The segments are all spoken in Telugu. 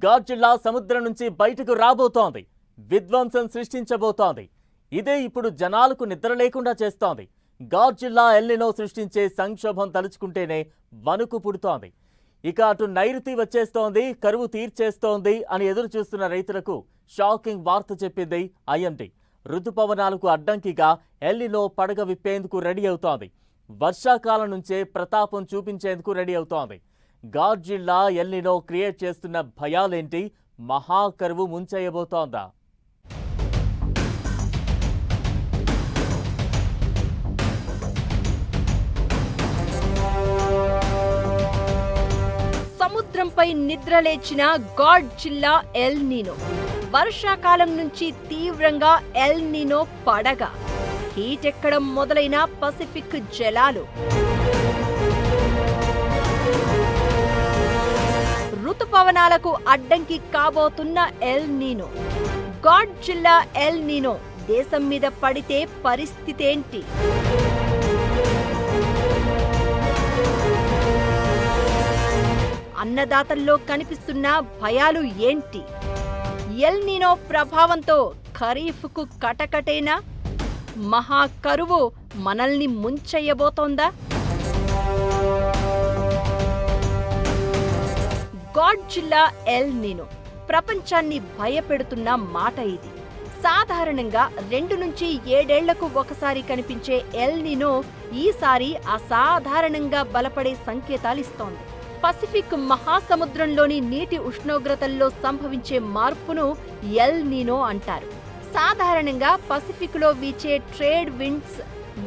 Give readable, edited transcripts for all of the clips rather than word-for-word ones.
గాడ్జిల్లా సముద్రం నుంచి బయటకు రాబోతోంది. విధ్వంసం సృష్టించబోతోంది. ఇదే ఇప్పుడు జనాలకు నిద్ర లేకుండా చేస్తోంది. గాడ్జిల్లా ఎల్నినో సృష్టించే సంక్షోభం తలుచుకుంటేనే వణుకు పుడుతోంది. ఇక అటు నైరుతి వచ్చేస్తోంది, కరువు తీర్చేస్తోంది అని ఎదురు చూస్తున్న రైతులకు షాకింగ్ వార్త చెప్పింది ఐఎండీ. ఋతుపవనాలకు అడ్డంకిగా ఎల్నినో పడగ విప్పేందుకు రెడీ అవుతోంది. వర్షాకాలం నుంచే ప్రతాపం చూపించేందుకు రెడీ అవుతోంది. గాడ్జిల్లా ఎల్నినో క్రియేట్ చేస్తున్న భయాలేంటి? మహాకరువు ముంచేయబోతోందా? సముద్రంపై నిద్రలేచిన గాడ్జిల్లా ఎల్నినో. వర్షాకాలం నుంచి తీవ్రంగా ఎల్నినో పడగ. హీట్ ఎక్కడం మొదలైన పసిఫిక్ జలాలు. ఋతుపవనాలకు అడ్డంకి కాబోతున్న ఎల్నినో. గాడ్జిల్లా ఎల్నినో దేశం మీద పడితే పరిస్థితేంటి? అన్నదాతల్లో కనిపిస్తున్న భయాలు ఏంటి? ఎల్నినో ప్రభావంతో ఖరీఫ్కు కటకటేనా? మహాకరువు మనల్ని ముంచెయ్యబోతోందా? గాడ్జిల్లా ఎల్నినో ప్రపంచాన్ని భయపెడుతున్న మాట ఇది. సాధారణంగా 2 నుంచి 7 ఏళ్లకు ఒకసారి కనిపించే ఎల్నినో ఈసారి అసాధారణంగా బలపడే సంకేతాలిస్తోంది. పసిఫిక్ మహాసముద్రంలోని నీటి ఉష్ణోగ్రతల్లో సంభవించే మార్పును ఎల్నినో అంటారు. సాధారణంగా పసిఫిక్లో వీచే ట్రేడ్ విండ్స్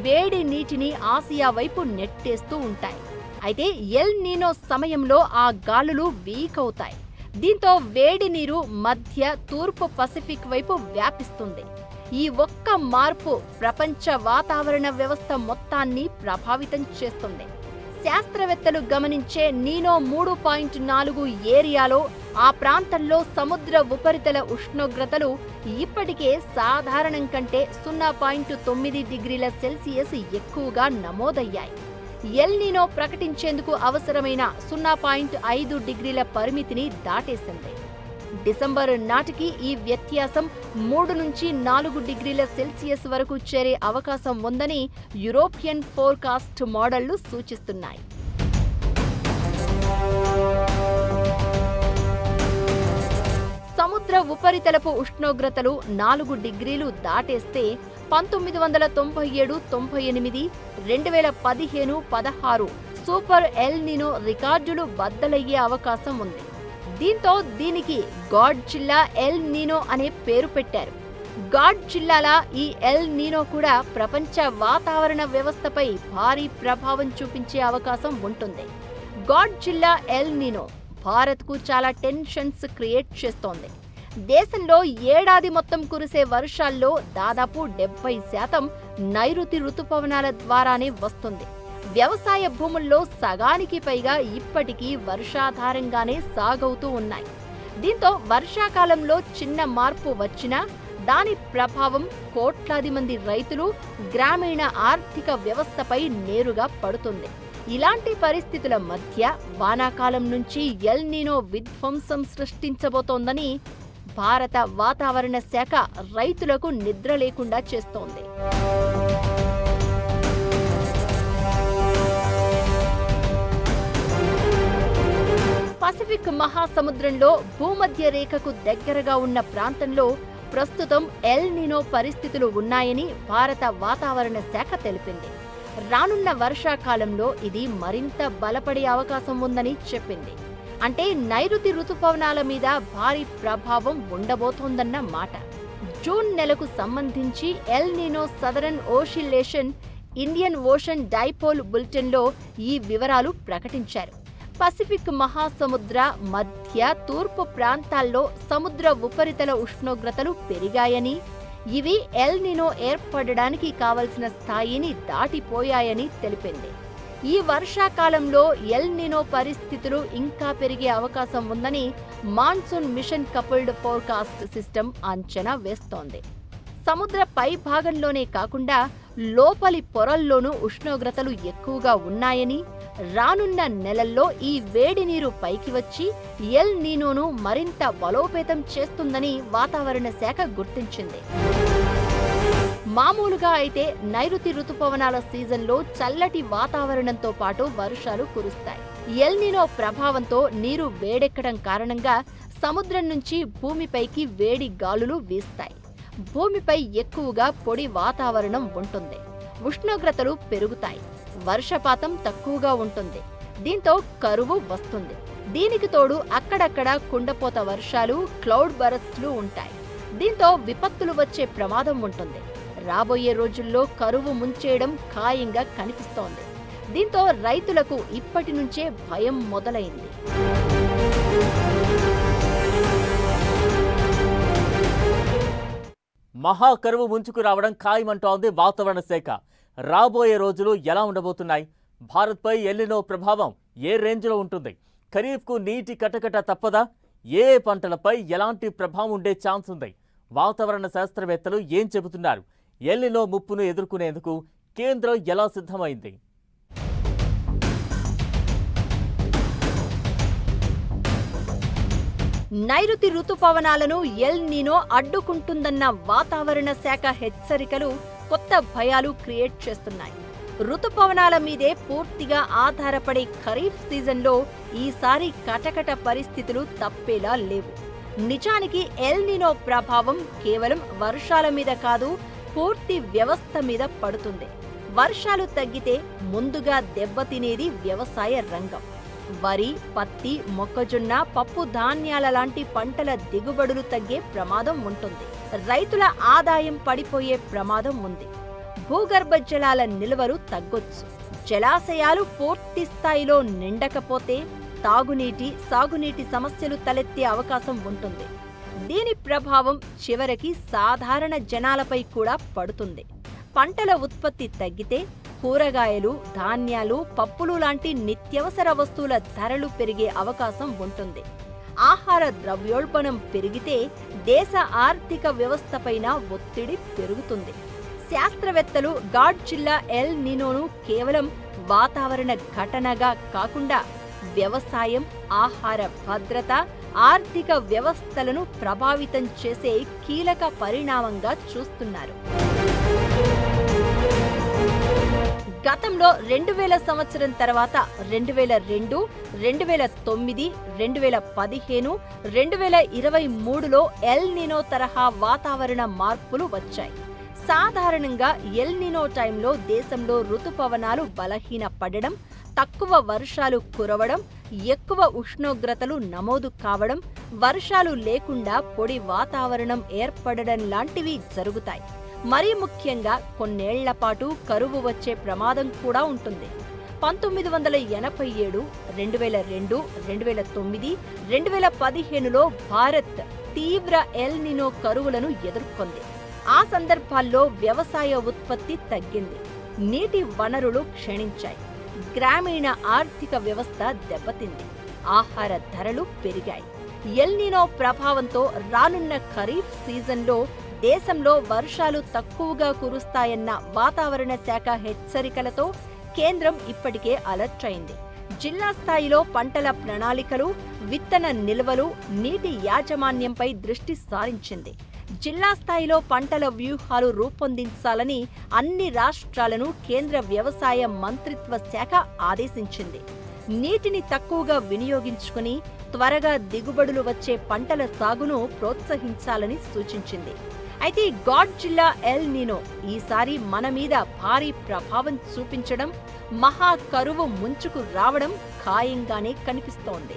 వేడి నీటిని ఆసియా వైపు నెట్టేస్తూ ఉంటాయి. అయితే ఎల్నినో సమయంలో ఆ గాలులు వీక్ అవుతాయి. దీంతో వేడి నీరు మధ్య తూర్పు పసిఫిక్ వైపు వ్యాపిస్తుంది. ఈ ఒక్క మార్పు ప్రపంచ వాతావరణ వ్యవస్థ మొత్తాన్ని ప్రభావితం చేస్తుంది. శాస్త్రవేత్తలు గమనించే నీనో 3.4 ఏరియాలో ఆ ప్రాంతంలో సముద్ర ఉపరితల ఉష్ణోగ్రతలు ఇప్పటికే సాధారణం కంటే 0.9 డిగ్రీల సెల్సియస్ ఎక్కువగా నమోదయ్యాయి. ఎల్నినో ప్రకటించేందుకు అవసరమైన 0.5 డిగ్రీల పరిమితిని దాటేసింది. డిసెంబర్ నాటికి ఈ వ్యత్యాసం 3 నుంచి 4 డిగ్రీల సెల్సియస్ వరకు చేరే అవకాశం ఉందని యూరోపియన్ ఫోర్కాస్ట్ మోడళ్లు సూచిస్తున్నాయి. సముద్ర ఉపరితలపు ఉష్ణోగ్రతలు 4 డిగ్రీలు దాటేస్తే 1997-98, 2015-16 సూపర్ ఎల్నినో రికార్డులు బద్దలయ్యే అవకాశం ఉంది. దీంతో దీనికి గాడ్జిల్లా ఎల్నినో అనే పేరు పెట్టారు. గాడ్జిల్లాలా ఈ ఎల్నినో కూడా ప్రపంచ వాతావరణ వ్యవస్థపై భారీ ప్రభావం చూపించే అవకాశం ఉంటుంది. గాడ్జిల్లా ఎల్నినో భారత్కు చాలా టెన్షన్స్ క్రియేట్ చేస్తోంది. దేశంలో ఏడాది మొత్తం కురిసే వర్షాల్లో దాదాపు 70% నైరుతి ఋతుపవనాల ద్వారానే వస్తుంది. వ్యవసాయ భూముల్లో సగానికి పైగా ఇప్పటికీ వర్షాధారంగానే సాగవుతూ ఉన్నాయి. దీంతో వర్షాకాలంలో చిన్న మార్పు వచ్చినా దాని ప్రభావం కోట్లాది మంది రైతులు, గ్రామీణ ఆర్థిక వ్యవస్థపై నేరుగా పడుతుంది. ఇలాంటి పరిస్థితుల మధ్య వానాకాలం నుంచి ఎల్నినో విధ్వంసం సృష్టించబోతోందని భారత వాతావరణ శాఖ రైతులకు నిద్ర లేకుండా చేస్తోంది. పసిఫిక్ మహాసముద్రంలో భూమధ్య రేఖకు దగ్గరగా ఉన్న ప్రాంతంలో ప్రస్తుతం ఎల్నినో పరిస్థితులు ఉన్నాయని భారత వాతావరణ శాఖ తెలిపింది. రానున్న వర్షాకాలంలో ఇది మరింత బలపడే అవకాశం ఉందని చెప్పింది. అంటే నైరుతి ఋతుపవనాల మీద భారీ ప్రభావం ఉండబోతోందన్న మాట. జూన్ నెలకు సంబంధించి El Nino southern oscillation Indian ocean dipole బులెటిన్లో ఈ వివరాలు ప్రకటించారు. పసిఫిక్ మహాసముద్ర మధ్య తూర్పు ప్రాంతాల్లో సముద్ర ఉపరితల ఉష్ణోగ్రతలు పెరిగాయని, ఇవి ఎల్నినో ఏర్పడడానికి కావలసిన స్థాయిని దాటిపోయాయని తెలిపింది. ఈ వర్షాకాలంలో ఎల్నినో పరిస్థితులు ఇంకా పెరిగే అవకాశం ఉందని monsoon mission coupled forecast system అంచనా వేస్తోంది. సముద్ర పై భాగంలోనే కాకుండా లోపలి పొరల్లోనూ ఉష్ణోగ్రతలు ఎక్కువగా ఉన్నాయని, రానున్న నెలల్లో ఈ వేడి నీరు పైకి వచ్చి ఎల్ నీనోను మరింత బలోపేతం చేస్తుందని వాతావరణ శాఖ గుర్తించింది. మామూలుగా అయితే నైరుతి రుతుపవనాల సీజన్లో చల్లటి వాతావరణంతో పాటు వర్షాలు కురుస్తాయి. ఎల్ నీనో ప్రభావంతో నీరు వేడెక్కడం కారణంగా సముద్రం నుంచి భూమిపైకి వేడి గాలులు వీస్తాయి. భూమిపై ఎక్కువగా పొడి వాతావరణం ఉంటుంది. ఉష్ణోగ్రతలు పెరుగుతాయి. వర్షపాతం తక్కువగా ఉంటుంది. దీంతో కరువు వస్తుంది. దీనికి తోడు అక్కడక్కడ కుండపోత వర్షాలు, క్లౌడ్ బరస్ట్లు ఉంటాయి. దీంతో విపత్తులు వచ్చే ప్రమాదం ఉంటుంది. రాబోయే రోజుల్లో కరువు ముంచేయడం ఖాయంగా కనిపిస్తోంది. దీంతో రైతులకు ఇప్పటి నుంచే భయం మొదలైంది. మహాకరువు ముంచుకు రావడం ఖాయమంటోంది వాతావరణ శాఖ. రాబోయే రోజులు ఎలా ఉండబోతున్నాయి? భారత్పై ఎల్నినో ప్రభావం ఏ రేంజ్లో ఉంటుంది? ఖరీఫ్కు నీటి కటకట తప్పదా? ఏ పంటలపై ఎలాంటి ప్రభావం ఉండే ఛాన్స్ ఉంది? వాతావరణ శాస్త్రవేత్తలు ఏం చెబుతున్నారు? ఎల్నినో ముప్పును ఎదుర్కొనేందుకు కేంద్రం ఎలా సిద్ధమైంది? నైరుతి రుతుపవనాలను ఎల్ నీనో అడ్డుకుంటుందన్న వాతావరణ శాఖ హెచ్చరికలు కొత్త భయాలు క్రియేట్ చేస్తున్నాయి. రుతుపవనాల మీదే పూర్తిగా ఆధారపడే ఖరీఫ్ సీజన్లో ఈసారి కటకట పరిస్థితులు తప్పేలా లేవు. నిజానికి ఎల్ నీనో ప్రభావం కేవలం వర్షాల మీద కాదు, పూర్తి వ్యవస్థ మీద పడుతుంది. వర్షాలు తగ్గితే ముందుగా దెబ్బతినేది వ్యవసాయ రంగం. వరి, పత్తి, మొక్కజొన్న, పప్పు ధాన్యాల లాంటి పంటల దిగుబడులు తగ్గే ప్రమాదం ఉంటుంది. రైతుల ఆదాయం పడిపోయే ప్రమాదం ఉంది. భూగర్భ జలాల నిల్వలు తగ్గొచ్చు. జలాశయాలు పూర్తి స్థాయిలో నిండకపోతే తాగునీటి, సాగునీటి సమస్యలు తలెత్తే అవకాశం ఉంటుంది. దీని ప్రభావం చివరికి సాధారణ జనాలపై కూడా పడుతుంది. పంటల ఉత్పత్తి తగ్గితే కూరగాయలు, ధాన్యాలు, పప్పులు లాంటి నిత్యవసర వస్తువుల ధరలు పెరిగే అవకాశం ఉంటుంది. ఆహార ద్రవ్యోల్బణం పెరిగితే దేశ ఆర్థిక వ్యవస్థపైన ఒత్తిడి పెరుగుతుంది. శాస్త్రవేత్తలు గాడ్జిల్లా ఎల్ నీనోను కేవలం వాతావరణ ఘటనగా కాకుండా వ్యవసాయం, ఆహార భద్రత, ఆర్థిక వ్యవస్థలను ప్రభావితం చేసే కీలక పరిణామంగా చూస్తున్నారు. గతంలో 2000 సంవత్సరం తర్వాత 2002, 2009, 2015, 2023లో ఎల్ నీనో తరహా వాతావరణ మార్పులు వచ్చాయి. సాధారణంగా ఎల్ నీనో టైంలో దేశంలో రుతుపవనాలు బలహీనపడడం, తక్కువ వర్షాలు కురవడం, ఎక్కువ ఉష్ణోగ్రతలు నమోదు కావడం, వర్షాలు లేకుండా పొడి వాతావరణం ఏర్పడడం లాంటివి జరుగుతాయి. మరీ ముఖ్యంగా కొన్నేళ్ల పాటు కరువు వచ్చే ప్రమాదం కూడా ఉంటుంది. 1987, 2002, 2009, 2015లో భారత్ తీవ్ర ఎల్ నీనో కరువులను ఎదుర్కొంది. ఆ సందర్భాల్లో వ్యవసాయ ఉత్పత్తి తగ్గింది. నీటి వనరులు క్షీణించాయి. గ్రామీణ ఆర్థిక వ్యవస్థ దెబ్బతింది. ఆహార ధరలు పెరిగాయి. ఎల్ నీనో ప్రభావంతో రానున్న ఖరీఫ్ సీజన్లో దేశంలో వర్షాలు తక్కువగా కురుస్తాయన్న వాతావరణ శాఖ హెచ్చరికలతో కేంద్రం ఇప్పటికే అలర్ట్ అయింది. జిల్లా స్థాయిలో పంటల ప్రణాళికలు, విత్తన నిల్వలు, నీటి యాజమాన్యంపై దృష్టి సారించింది. జిల్లా స్థాయిలో పంటల వ్యూహాలు రూపొందించాలని అన్ని రాష్ట్రాలను కేంద్ర వ్యవసాయ మంత్రిత్వ శాఖ ఆదేశించింది. నీటిని తక్కువగా వినియోగించుకుని త్వరగా దిగుబడులు వచ్చే పంటల సాగును ప్రోత్సహించాలని సూచించింది. అయితే గాడ్జిల్లా ఎల్ నీనో ఈసారి మన మీద భారీ ప్రభావం చూపించడం, మహా కరువు ముంచుకు రావడం ఖాయంగానే కనిపిస్తోంది.